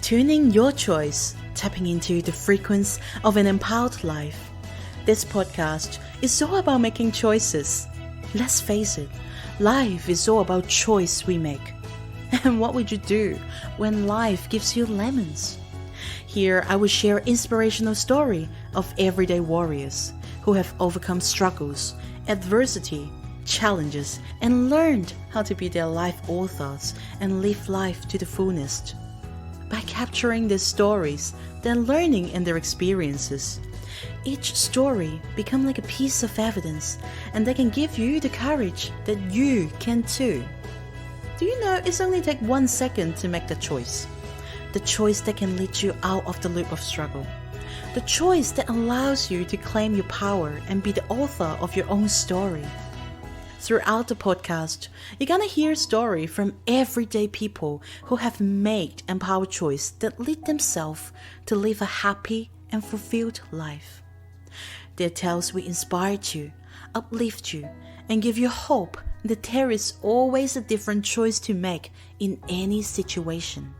tuning your choice, tapping into the frequency of an empowered life. This podcast is all about making choices. Let's face it, life is all about choice we make. And what would you do when life gives you lemons? Here I will share inspirational story of everyday warriors who have overcome struggles, adversity, challenges, and learned how to be their life authors and live life to the fullest. By capturing their stories, then learning in their experiences, each story become like a piece of evidence, and they can give you the courage that you can too. Do you know it's only take 1 second to make the choice? The choice that can lead you out of the loop of struggle. The choice that allows you to claim your power and be the author of your own story. Throughout the podcast, you're gonna hear stories from everyday people who have made empowered choice that lead themselves to live a happy and fulfilled life. Their tales will inspire you, uplift you, and give you hope that there is always a different choice to make in any situation.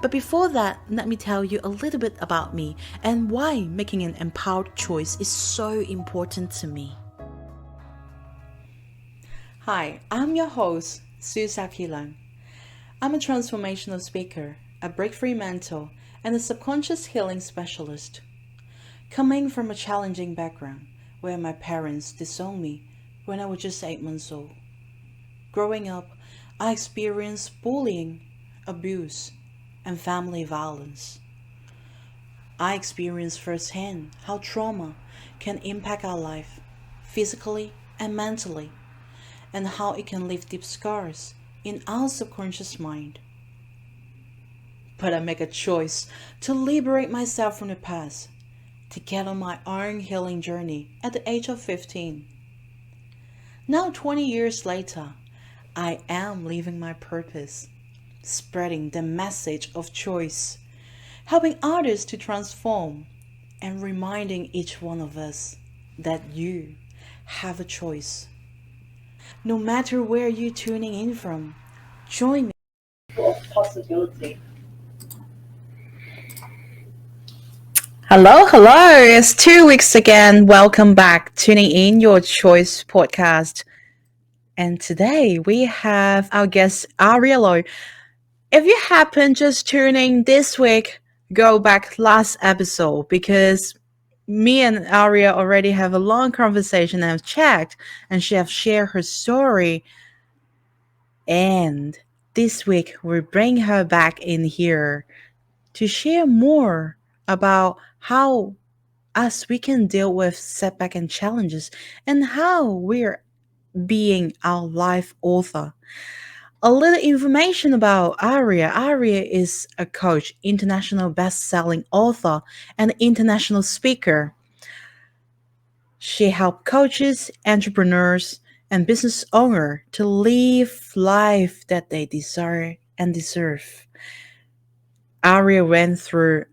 But before that, let me tell you a little bit about me and why making an empowered choice is so important to me. Hi, I'm your host, Su Zaki Leung. I'm a transformational speaker, a breakthrough mentor, and a subconscious healing specialist. Coming from a challenging background where my parents disowned me when I was just 8 months old. Growing up, I experienced bullying, abuse, and family violence. I experienced firsthand how trauma can impact our life, physically and mentally, and how it can leave deep scars in our subconscious mind. But I make a choice to liberate myself from the past, to get on my own healing journey at the age of 15. Now 20 years later, I am living my purpose, spreading the message of choice, helping others to transform, and reminding each one of us that you have a choice. No matter where you're tuning in from, join me of possibility. Hello. It's 2 weeks again. Welcome back, tuning in your choice podcast. And today we have our guest Ariya Lo. If you happen just tuning this week, go back last episode because me and Ariya already have a long conversation and have checked, and she have shared her story. And this week we bring her back in here to share more about how us we can deal with setback and challenges and how we're being our life author. A little information about Ariya. Ariya is a coach, international best-selling author, and international speaker. She helps coaches, entrepreneurs, and business owners to live life that they desire and deserve. Ariya went through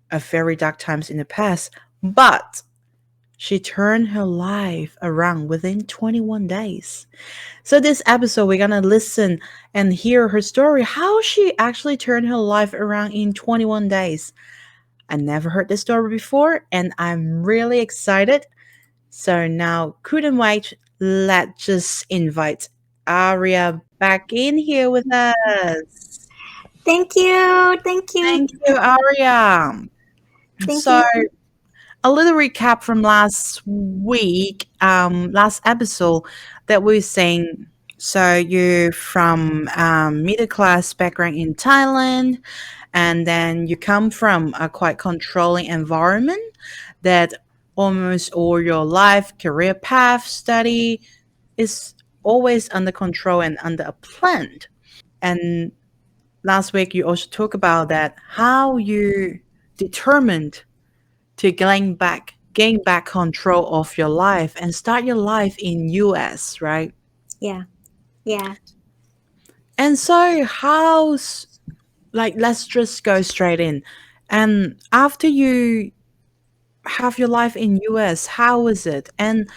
a very dark times in the past, but she turned her life around within 21 days. So this episode, we're gonna listen and hear her story, how she actually turned her life around in 21 days. I never heard this story before, and I'm really excited. So now, couldn't wait. Let's just invite Ariya back in here with us. Thank you. Thank you. Thank you, Ariya. Thank So, you. a little recap from last week, last episode that we were saying. So you're from middle class background in Thailand, and then you come from a quite controlling environment that almost all your life, career path, study is always under control and under a plan. And last week you also talked about that how you determined to gain back control of your life and start your life in US, right? Yeah. Yeah. And so how's like let's just go straight in. And after you have your life in US, how was it? And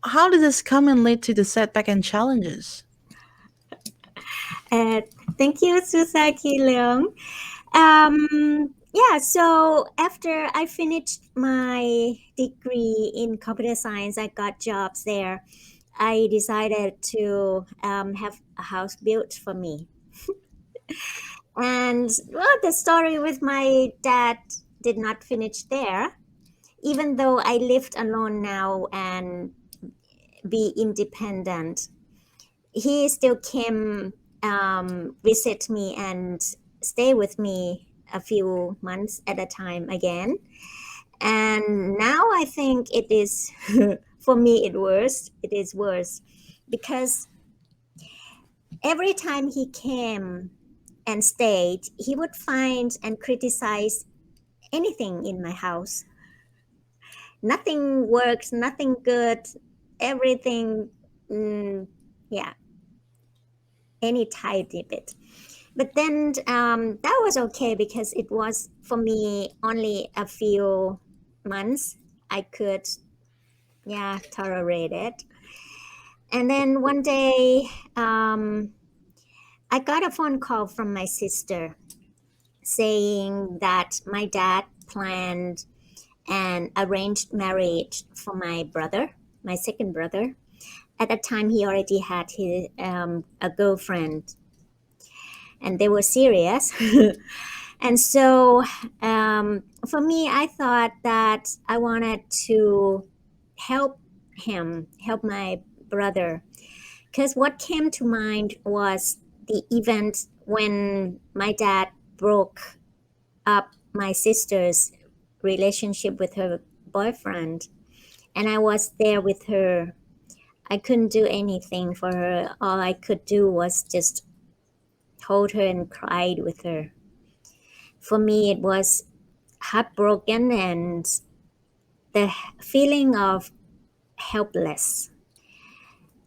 how did this come and lead to the setback and challenges? Uh, Thank you, Su Zaki Leung. Yeah, so after I finished my degree in computer science, I got jobs there. I decided to have a house built for me. And well, the story with my dad did not finish there. Even though I lived alone now and be independent, he still came visit me and stay with me a few months at a time again. And now I think it is for me it is worse because every time he came and stayed, he would find and criticize anything in my house. Nothing works, nothing good, everything, mm, yeah, any tiny bit. But then that was okay because it was for me only a few months. I could, yeah, tolerate it. And then one day, um, I got a phone call from my sister saying that my dad planned an arranged marriage for my brother, my second brother. At that time, he already had a girlfriend, and they were serious. And so, for me, I thought that I wanted to help help my brother, because what came to mind was the event when my dad broke up my sister's relationship with her boyfriend, and I was there with her. I couldn't do anything for her. All I could do was just hold her and cried with her. For me, it was heartbroken and the feeling of helpless.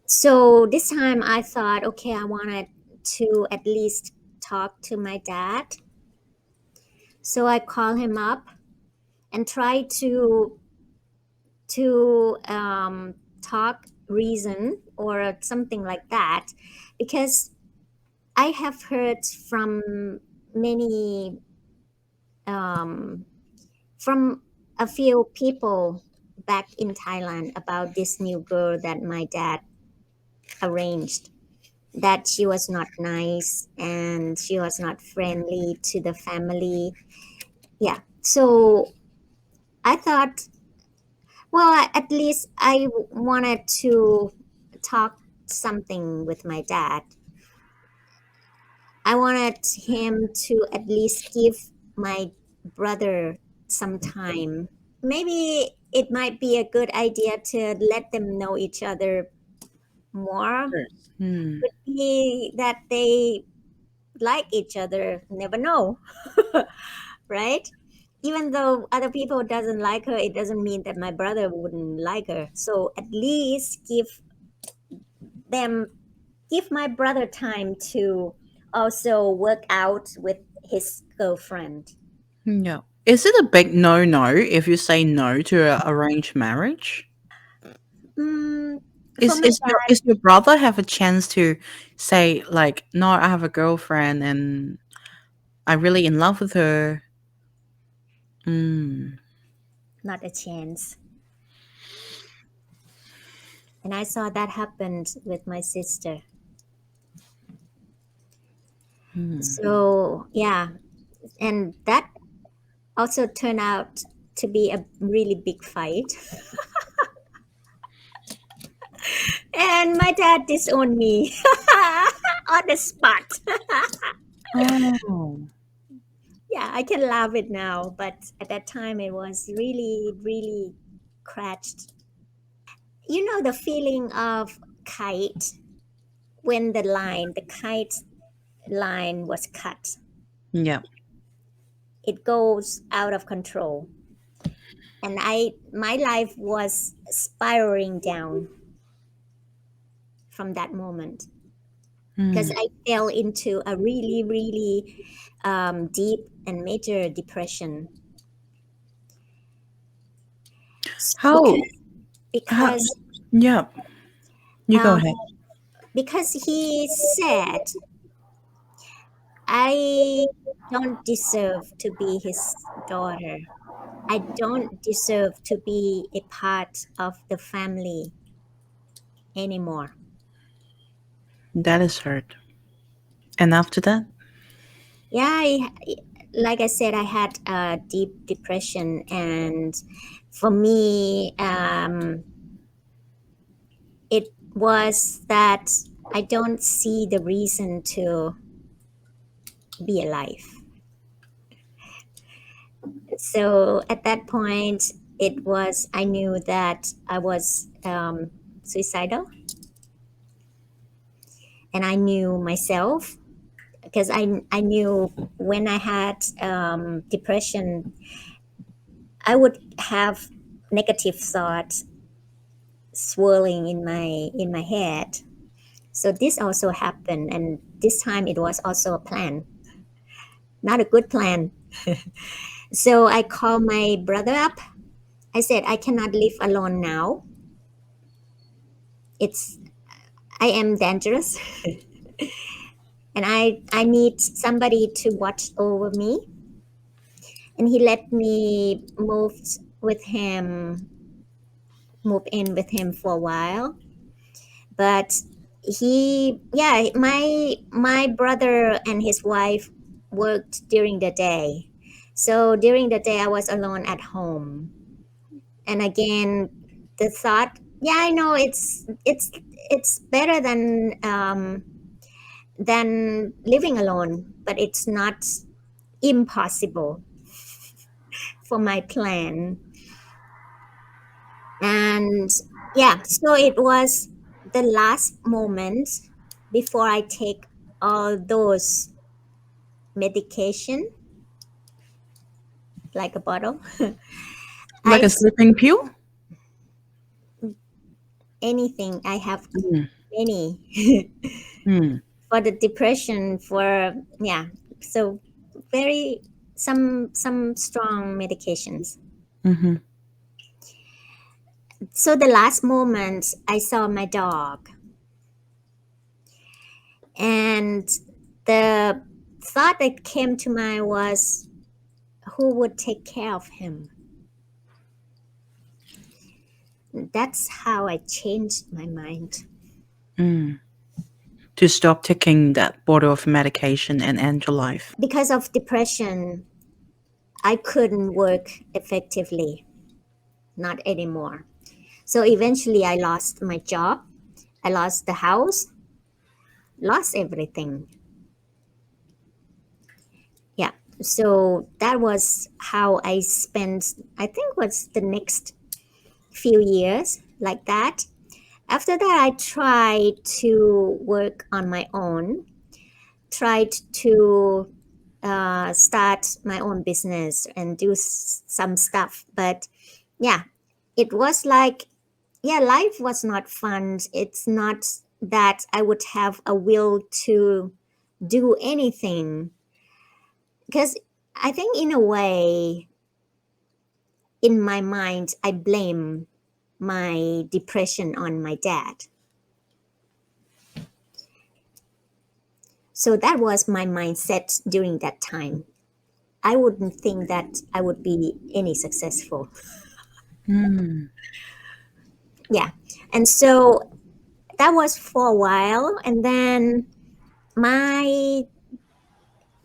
So this time I thought, okay, I wanted to at least talk to my dad. So I call him up and try to talk reason or something like that, because I have heard from many um, from a few people back in Thailand about this new girl that my dad arranged, that she was not nice and she was not friendly to the family. Yeah. So I thought, well, at least I wanted to talk something with my dad. I wanted him to at least give my brother some time. Maybe it might be a good idea to let them know each other more. Yes. Hmm. Could be that they like each other. Never know, right? Even though other people doesn't like her, it doesn't mean that my brother wouldn't like her. So at least them give my brother time to also work out with his girlfriend. Yeah. Is it a big no-no if you say no to a arranged marriage? Mm, for Is my is your dad, is your brother have a chance to say like, no, I have a girlfriend and I'm really in love with her? Mm. not a chance. And I saw that happened with my sister. Mm. So yeah, and that also turned out to be a really big fight. And my dad disowned me on the spot. Oh. Yeah, I can laugh it now, but at that time it was really, really crashed. You know the feeling of kite when the kite line was cut. Yeah. It goes out of control. And my life was spiraling down from that moment because Mm. I fell into a really, really deep and major depression. How because how because yeah, you go um, ahead. because he said I don't deserve to be his daughter. I don't deserve to be a part of the family anymore. That is hurt. And after that? Yeah, like I said, I had a deep depression, and for me, it was that I don't see the reason to be alive. So at that point, I knew that I was suicidal, and I knew myself because I knew when I had depression, I would have negative thoughts swirling in my head. So this also happened, and this time it was also a plan, not a good plan. So I called my brother up. I said, I cannot live alone now. It's I am dangerous, and I need somebody to watch over me. And he let me move in with him for a while. But my brother and his wife worked during the day. So during the day, I was alone at home. And again, the thought, yeah, I know it's better than living alone, but it's not impossible for my plan. And yeah, so it was the last moment before I take all those medication, like a bottle. Like I a sleeping pill? anything. I have Mm. many Mm. for the depression. For yeah, so very some strong medications. Mm-hmm. So the last moment, I saw my dog, and the thought that came to mind was, who would take care of him? That's how I changed my mind. Mm. To stop taking that bottle of medication and end your life. Because of depression, I couldn't work effectively, not anymore. So eventually, I lost my job, I lost the house, lost everything. Yeah. So that was how I spent, I think, was the next few years like that. After that, I tried to work on my own, tried to start my own business and do some stuff. But yeah, it was like, yeah, life was not fun. It's not that I would have a will to do anything. Because I think, in a way, in my mind, I blame my depression on my dad. So that was my mindset during that time. I wouldn't think that I would be any successful. Mm. Yeah. And so that was for a while. And then my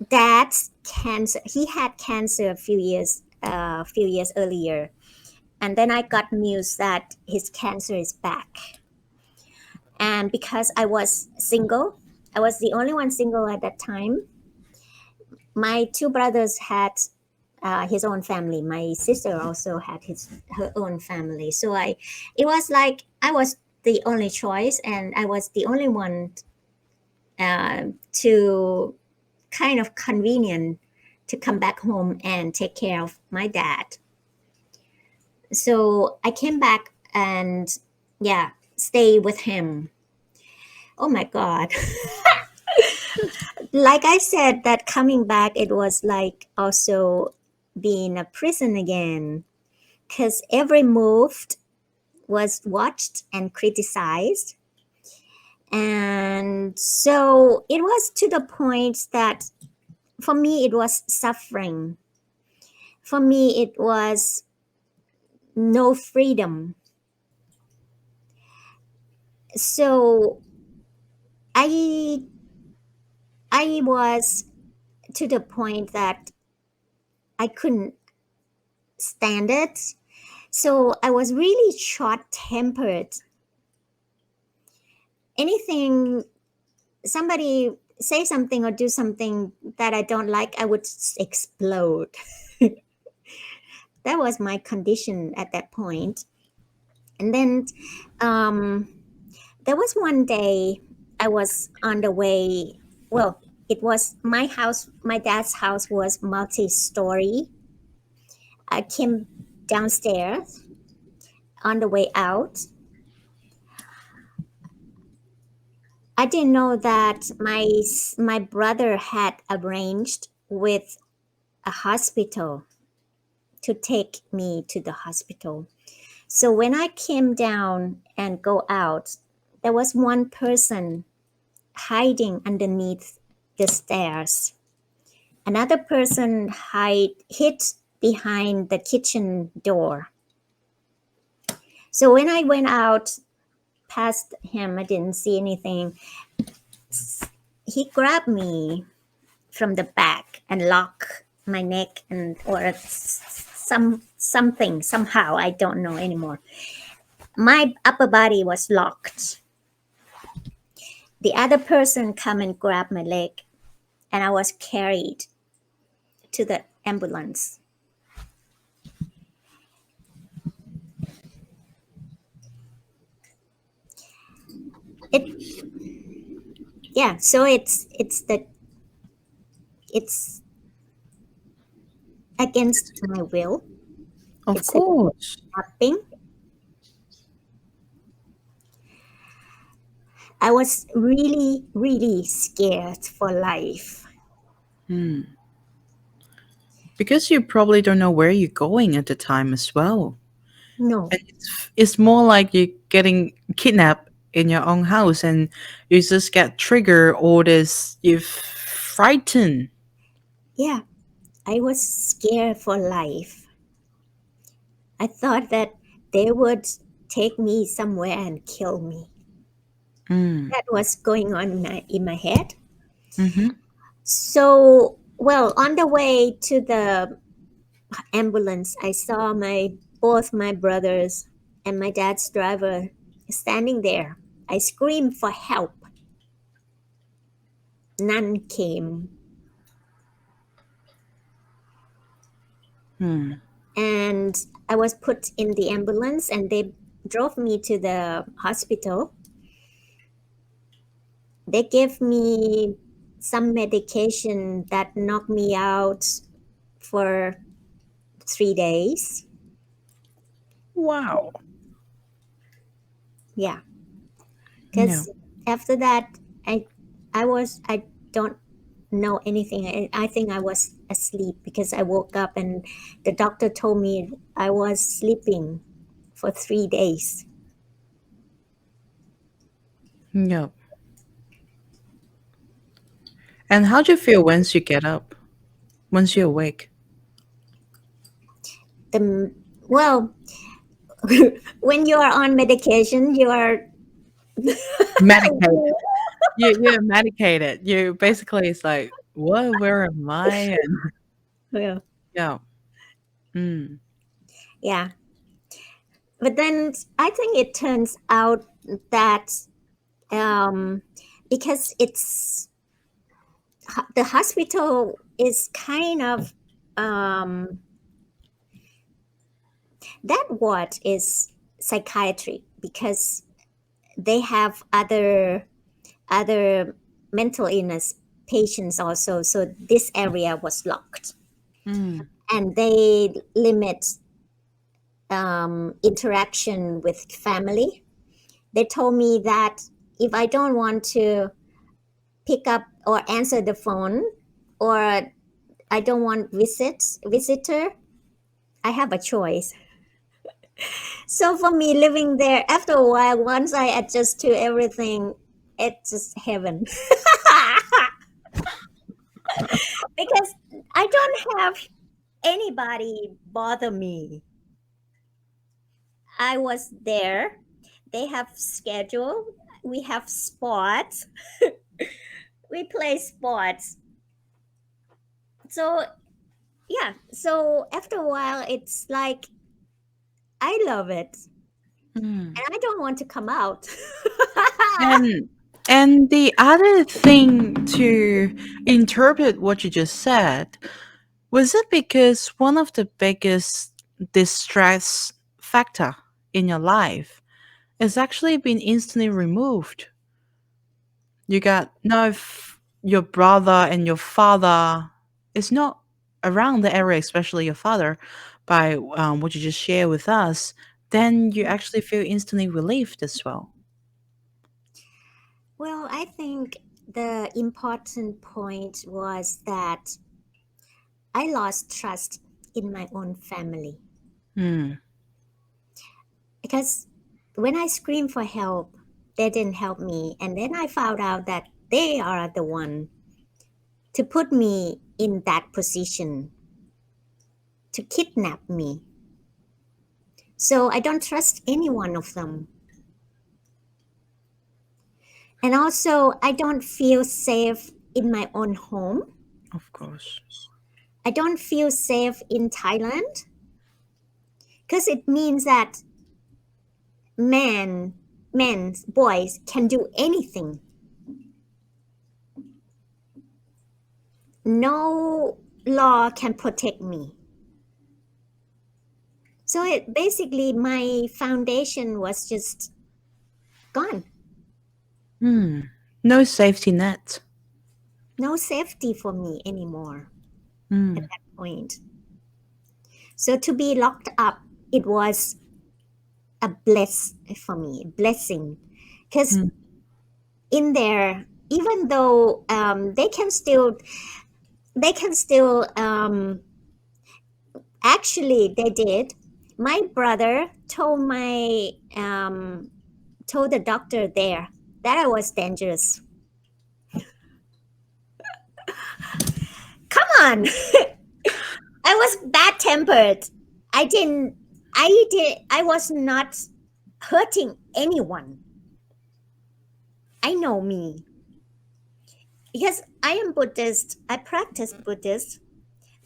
dad's cancer, he had cancer a few years earlier. And then I got news that his cancer is back. And because I was single, I was the only one single at that time. My two brothers had his own family. My sister also had her own family. So it was like I was the only choice, and I was the only one to kind of convenient to come back home and take care of my dad. So I came back and yeah, stay with him. Oh my God. Like I said, that coming back, it was like also being a prison again, because every move was watched and criticized. And so it was to the point that for me, it was suffering. For me, it was no freedom. So I I was to the point that I couldn't stand it. So I was really short tempered. Anything, somebody say something or do something that I don't like, I would explode. That was my condition at that point. And then um, there was one day I was on the way. Well, it was my house, my dad's house was multi story. I came downstairs on the way out. I didn't know that my brother had arranged with a hospital to take me to the hospital. So when I came down and go out, there was one person hiding underneath the stairs. Another person hid behind the kitchen door. So when I went out past him, I didn't see anything. He grabbed me from the back and locked my neck and or something somehow I don't know anymore. My upper body was locked. The other person come and grabbed my leg, and I was carried to the ambulance. It yeah, so it's against my will. Of It's a course. kidnapping. I was really, really scared for life. Because you probably don't know where you're going at the time as well. No, And it's more like you're getting kidnapped in your own house and you just get triggered or this you're frightened. yeah, I was scared for life. I thought that they would take me somewhere and kill me. Mm. That was going on in my head. Mm-hmm. So, well, on the way to the ambulance, I saw my both my brothers and my dad's driver standing there. I screamed for help. None came. Hmm. And I was put in the ambulance and they drove me to the hospital. They gave me some medication that knocked me out for 3 days. Wow. Yeah, Yeah. because after that, I I don't know anything. I think I was asleep because I woke up and the doctor told me I was sleeping for 3 days. Yeah. And how do you feel once you get up? Once you're awake? The well, when you are on medication, you are Medicated. You're medicated. You basically it's like, what? Where am I? And yeah, yeah. Mm. yeah. But then I think it turns out that um, because the hospital is kind of um, that ward is psychiatry because they have other mental illness patients also. So this area was locked, Mm. and they limit interaction with family. They told me that if I don't want to pick up or answer the phone, or I don't want visitor, I have a choice. So for me, living there, after a while, once I adjust to everything, it's just heaven. because I don't have anybody bother me. I was there. They have schedule. We have sports. We play sports. So yeah. So after a while, it's like I love it, Mm. and I don't want to come out. And the other thing to interpret what you just said, was it because one of the biggest distress factor in your life is actually being instantly removed? You got now if your brother and your father is not around the area, especially your father, by what you just share with us, then you actually feel instantly relieved as well. Well, I think the important point was that I lost trust in my own family Mm, because when I screamed for help, they didn't help me. And then I found out that they are the one to put me in that position to kidnap me. So I don't trust any one of them. And also, I don't feel safe in my own home. of course. I don't feel safe in Thailand because it means that men, men, boys can do anything. No law can protect me. So it basically my foundation was just gone. Mm, no safety net. No safety for me anymore at Mm, that point. So to be locked up, it was a bless for me, blessing, because mm, in there, even though they can still actually they did. My brother told the doctor there that I was dangerous. Come on, I was bad tempered. I was not hurting anyone. I know me because I am Buddhist. I practice Buddhist.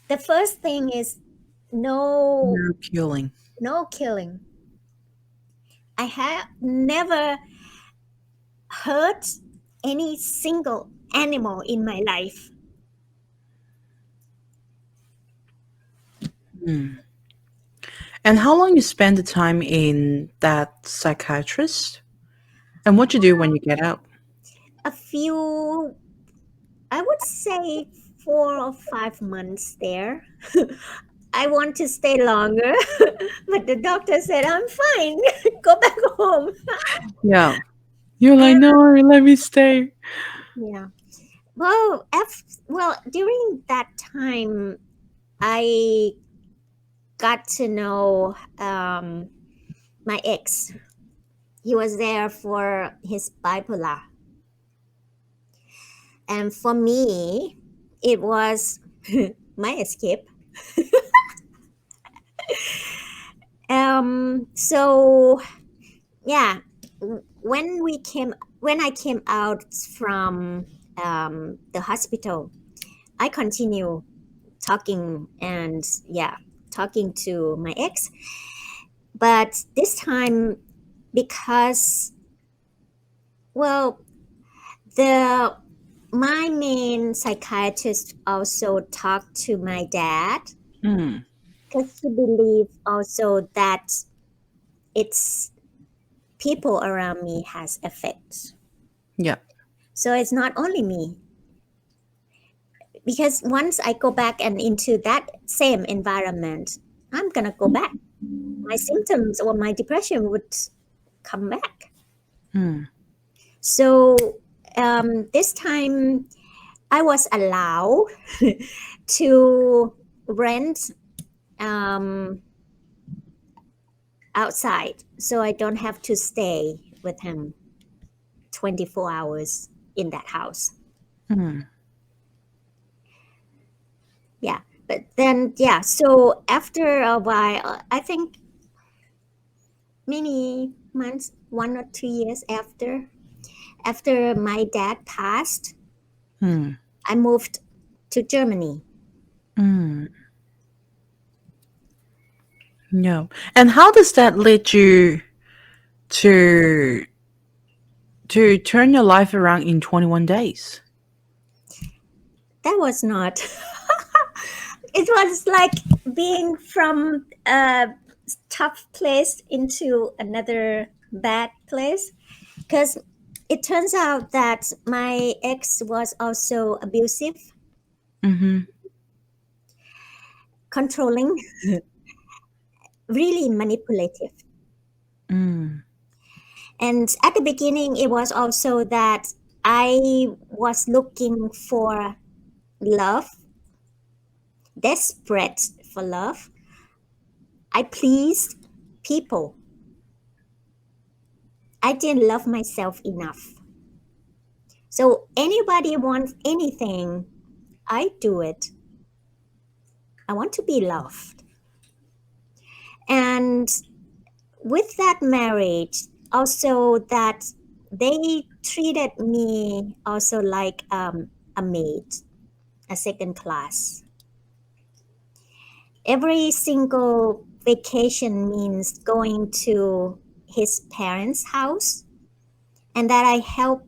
The first thing is no no killing. no killing. I have never hurt any single animal in my life. Mm. And how long you spend the time in that psychiatrist? And what you do when you get out? A few, I would say 4 or 5 months there. I want to stay longer, but the doctor said, I'm fine. Go back home. Yeah. You're like, And no, let me stay. yeah. Well, during that time, I got to know my ex. He was there for his bipolar. And for me, it was my escape. So yeah, when I came out from the hospital, I continue talking and yeah, talking to my ex. But this time, because well, the my main psychiatrist also talked to my dad Mm. because he believes also that it's people around me has effects. Yeah. So it's not only me because once I go back and into that same environment, I'm gonna go back. My symptoms or my depression would come back. Mm. So this time I was allowed to rent um, outside, so I don't have to stay with him 24 hours in that house. Mm. Yeah, but then yeah, so after a while, I think many months, 1 or 2 years after my dad passed, Hmm. I moved to Germany. Mm. No. And how does that lead you to turn your life around in 21 days? That was not. It was like being from a tough place into another bad place, because it turns out that my ex was also abusive, Mm-hmm. controlling, really manipulative. Mm. And at the beginning, it was also that I was looking for love, desperate for love. I pleased people. I didn't love myself enough. So anybody wants anything, I do it. I want to be loved. And with that marriage, also that they treated me also like a maid, a second class. Every single vacation means going to his parents' house, and that I help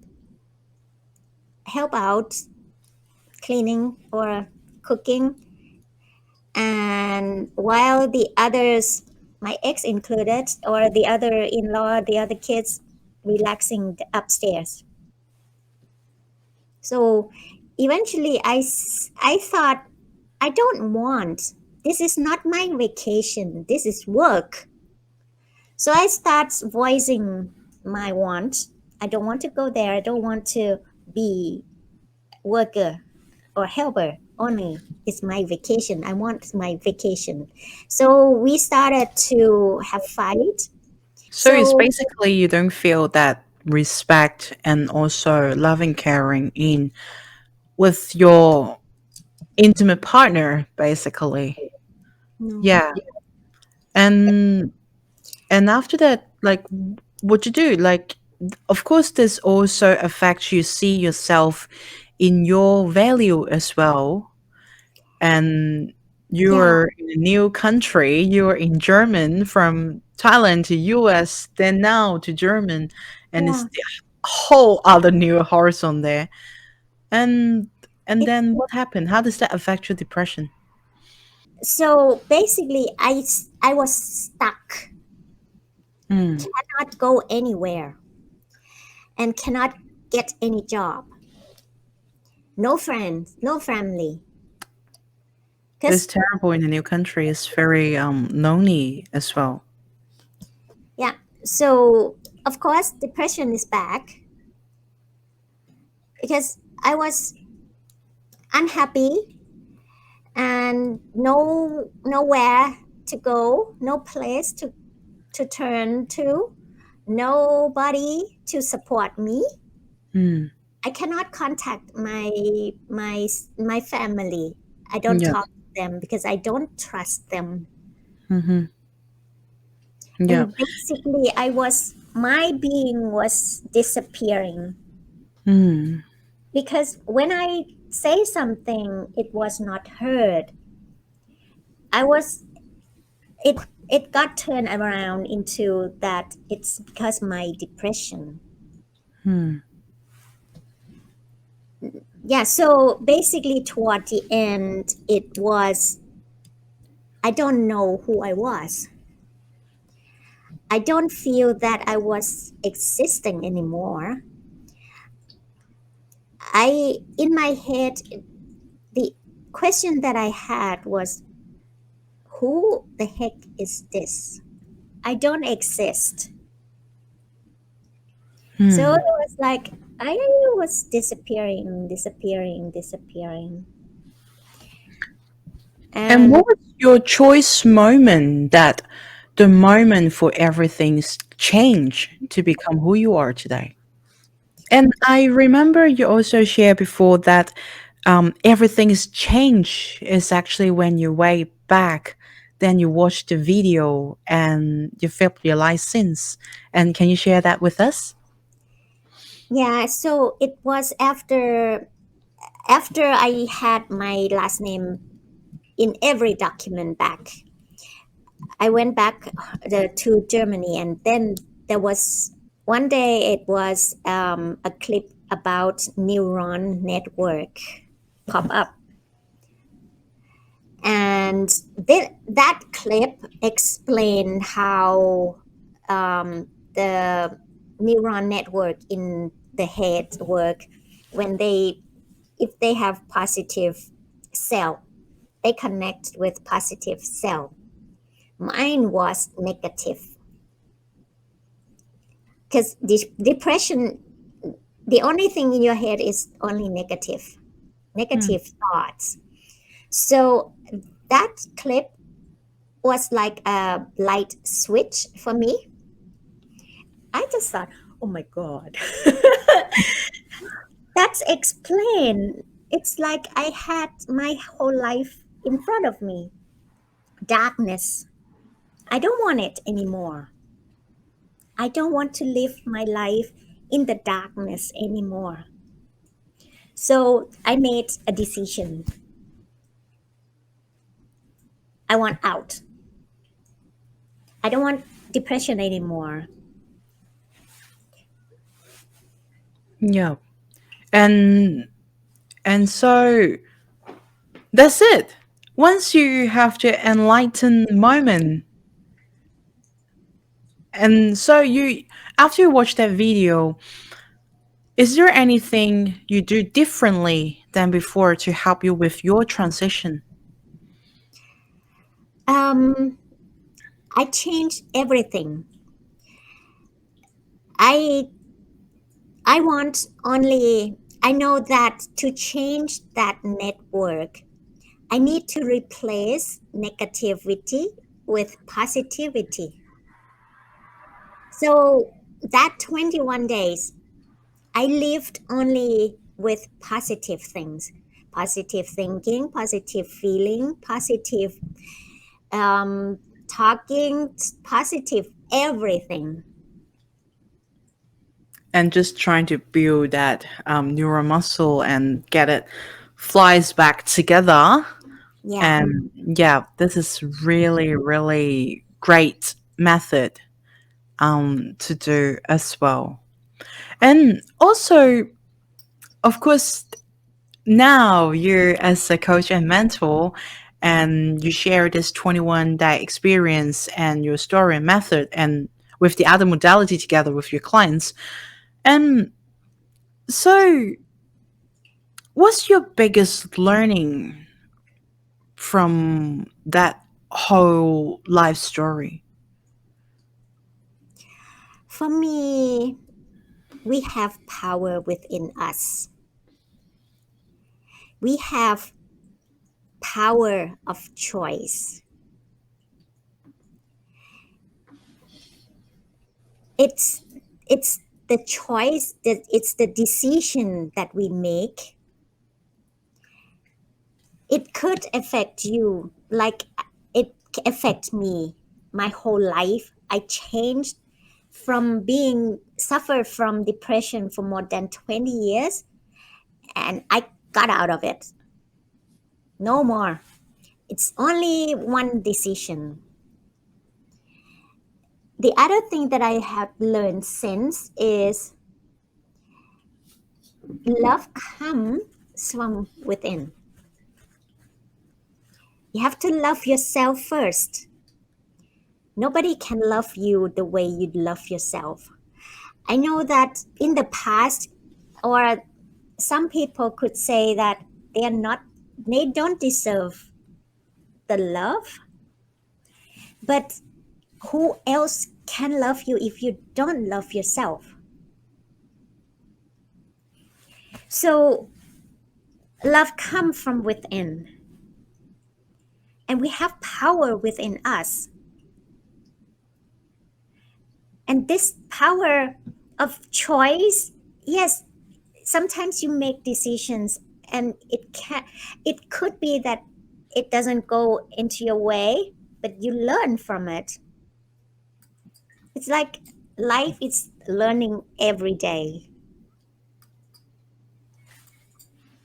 out cleaning or cooking, and while the others, my ex included, or the other in-law, the other kids, relaxing upstairs. So eventually I thought, I don't want, this is not my vacation, this is work. So I start voicing my want. I don't want to go there. I don't want to be worker or helper only. It's my vacation. I want my vacation. So we started to have fight. So it's So basically you don't feel that respect and also loving caring in with your intimate partner, basically. no. Yeah. And after that, like, what you do? Like, of course, this also affects you see yourself in your value as well. And Yeah, you're in a new country. You're in German from Thailand to US, then now to German, and it's yeah. the whole other new horizon there. And It, then what happened? How does that affect your depression? so basically, I was stuck, Mm. cannot go anywhere, and cannot get any job. No friends, no family. This Because, terrible in a new country is very lonely as well. yeah, so of course, depression is back because I was unhappy and nowhere to go, no place to turn to, nobody to support me. Mm. I cannot contact my family. I don't Yeah. talk to them because I don't trust them. Mm-hmm. Yeah. And basically, my being was disappearing Mm. because when I say something, it was not heard. I was it it got turned around into that it's because my depression. Mm. Yeah, so basically toward the end, it was, I don't know who I was. I don't feel that I was existing anymore. I In my head, the question that I had was, who the heck is this? I don't exist. So it Mm. was like I was disappearing, disappearing, disappearing. And And what was your choice moment that the moment for everything's change to become who you are today? And I remember you also shared before that everything is changed is actually when you way back, then you watch the video and you felt realized since. And can you share that with us? Yeah, so it was after I had my last name in every document back. I went back to Germany, and then there was one day it was a clip about neuron network pop up, and that clip explained how the neuron network in the head work when they if they have positive cell, they connect with positive cell. Mine was negative because depression, the only thing in your head is only Hmm. negative thoughts. So that clip was like a light switch for me. I just thought, oh my God, that's explained. It's like I had my whole life in front of me. Darkness. I don't want it anymore. I don't want to live my life in the darkness anymore. So I made a decision. I want out. I don't want depression anymore. Yeah. And so that's it. Once you have the enlightened moment, and so you after you watch that video, is there anything you do differently than before to help you with your transition? Um, I changed everything. I I want only. I know that to change that network, I need to replace negativity with positivity. So that 21 days, I lived only with positive things, positive thinking, positive feeling, positive um, talking, positive everything. And just trying to build that neural muscle and get it flies back together. Yeah. And yeah, this is really, really great method to do as well. And also, of course, now you're as a coach and mentor, and you share this 21-day experience and your story and method, and with the other modality together with your clients. And so, what's your biggest learning from that whole life story? For me, we have power within us. We have power of choice. It's it's the choice that it's the decision that we make. It could affect you like it affect me my whole life. I changed from being suffer from depression for more than 20 years, and I got out of it. No more. It's only one decision. The other thing that I have learned since is love comes from within. You have to love yourself first. Nobody can love you the way you love yourself. I know that in the past, or some people could say that they are not, they don't deserve the love, but who else can love you if you don't love yourself? So love comes from within, and we have power within us. And this power of choice, yes, sometimes you make decisions and it could be that it doesn't go into your way, but you learn from it. It's like life is learning every day.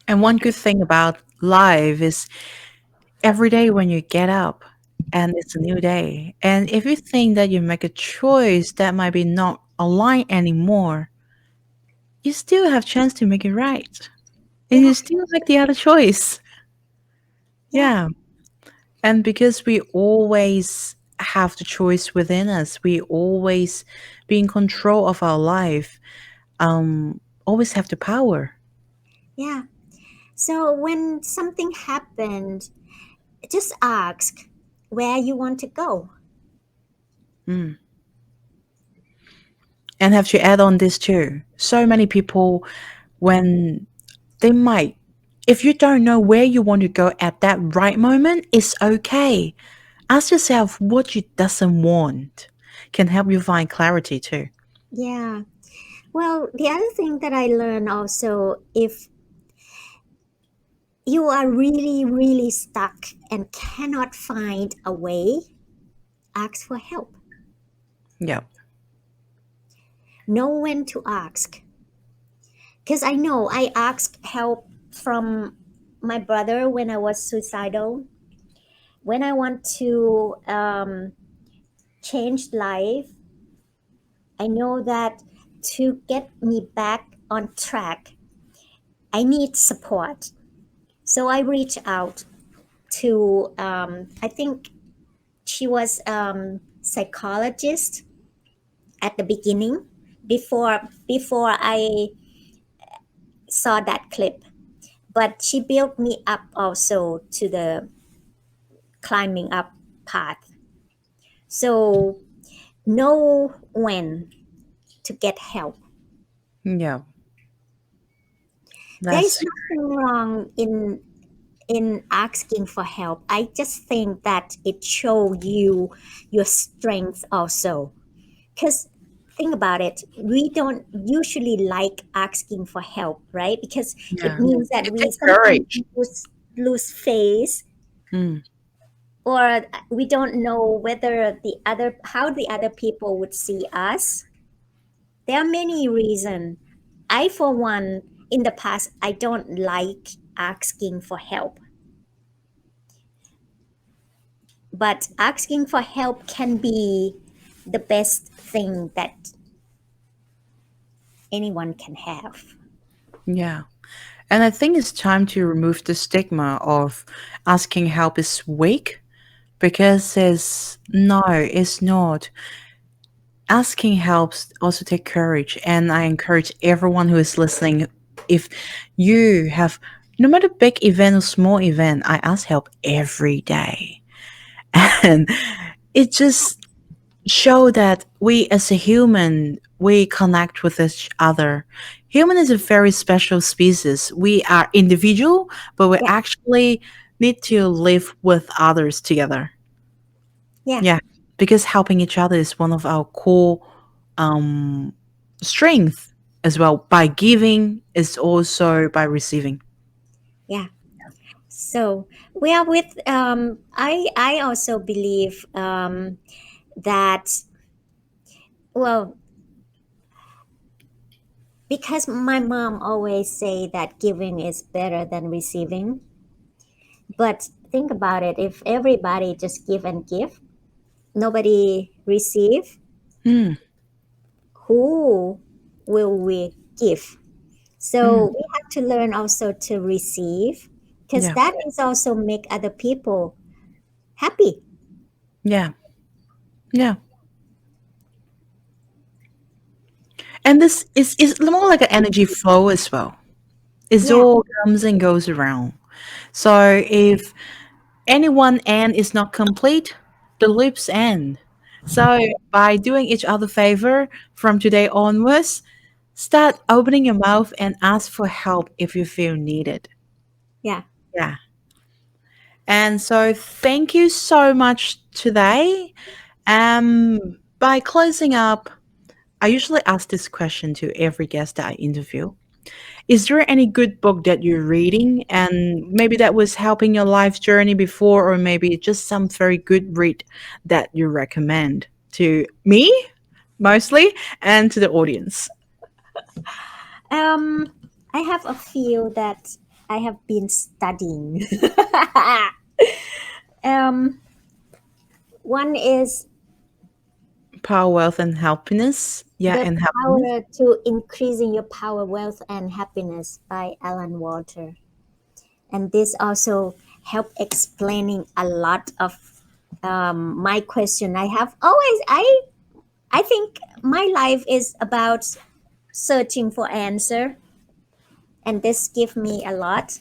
And one good thing about life is every day when you get up and it's a new day. And if you think that you make a choice that might be not aligned anymore, you still have chance to make it right. And you Yeah, still make the other choice. yeah, Yeah. And because we always have the choice within us, we always be in control of our life, always have the power. yeah. So when something happened, just ask where you want to go. Mm. And have to add on this too. So many people, when they might, if you don't know where you want to go at that right moment, it's okay. Ask yourself what you doesn't want. Can help you find clarity too. Yeah. Well, the other thing that I learned also, if you are really, really stuck and cannot find a way, ask for help. Yeah. Know when to ask. Because I know I asked help from my brother when I was suicidal. When I want to change life, I know that to get me back on track, I need support. So I reach out to, I think she was psychologist at the beginning before I saw that clip. But she built me up also to the climbing up path. So know when to get help. Yeah. There is That's nothing wrong in asking for help. I just think that it shows you your strength also. Because think about it, we don't usually like asking for help, right? Because it yeah. means that It we takes sometimes courage. lose face, Mm. or we don't know whether the other how the other people would see us. There are many reasons. I, for one, in the past, I don't like asking for help, but asking for help can be the best thing that anyone can have. Yeah. And I think it's time to remove the stigma of asking help is weak because it's not. Asking helps also take courage. And I encourage everyone who is listening, if you have, no matter big event or small event, I ask help every day. And it just show that we as a human, we connect with each other. Human is a very special species. We are individual, but we Yeah, actually need to live with others together. yeah, Yeah, because helping each other is one of our core um strength as well. By giving is also by receiving. yeah. So we are with. I also believe that, well, because my mom always say that giving is better than receiving. But think about it: if everybody just give and give, nobody receive, Hmm. who will we give? Hmm. So we have to learn also to receive, because Yeah. that is also make other people happy. Yeah. Yeah. And this is more like an energy flow as well. It Yeah, all comes and goes around. So if any one end is not complete, the loops end. So by doing each other favor from today onwards, start opening your mouth and ask for help if you feel needed. yeah, Yeah. And so thank you so much today. By closing up, I usually ask this question to every guest that I interview. Is there any good book that you're reading and maybe that was helping your life journey before, or maybe just some very good read that you recommend to me mostly and to the audience? Um, I have a few that I have been studying. um, One is Power, wealth, and happiness. Yeah, The and happiness. Power to Increasing Your Power, Wealth, and Happiness by Alan Walter. And this also help explaining a lot of my question. I have always I think my life is about searching for answer, and this give me a lot.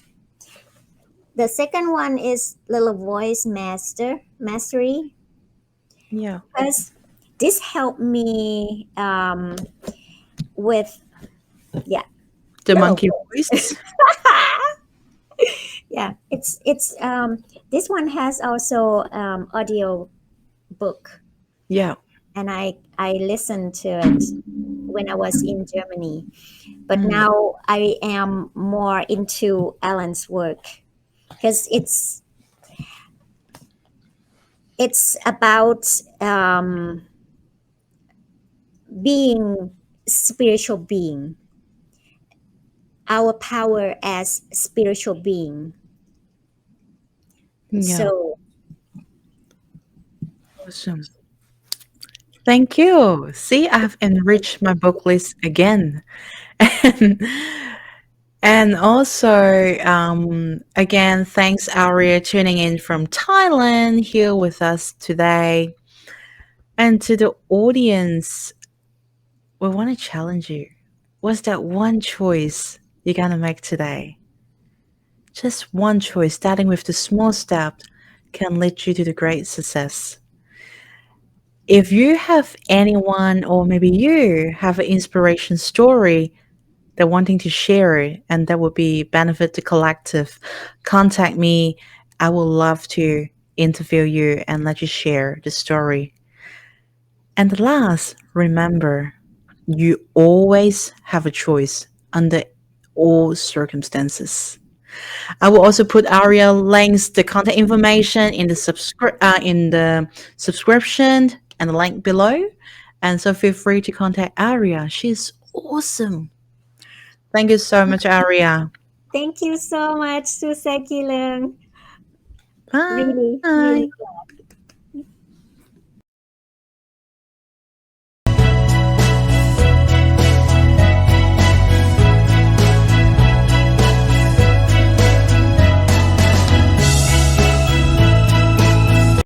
The second one is Little Voice Mastery, Yeah. because this helped me with, yeah, The little monkey voice. voice. Yeah, it's this one has also audio book, Yeah. and I listened to it when I was in Germany. But Mm. now I am more into Alan's work, because it's about being spiritual being, our power as spiritual being. Yeah. So Awesome. Thank you. See, I've enriched my book list again. And and also, again, thanks, Aria, tuning in from Thailand here with us today. And to the audience, we want to challenge you. What's that one choice you're going to make today? Just one choice, starting with the small step, can lead you to the great success. If you have anyone, or maybe you have an inspiration story they're wanting to share it and that would be benefit the collective, contact me. I would love to interview you and let you share the story. And last, remember, you always have a choice under all circumstances. I will also put Aria links, the contact information in the subscription and the link below. And so feel free to contact Aria. She's awesome. Thank you so much, Aria. thank you so much, Su Zaki Leung. Really, Bye. really.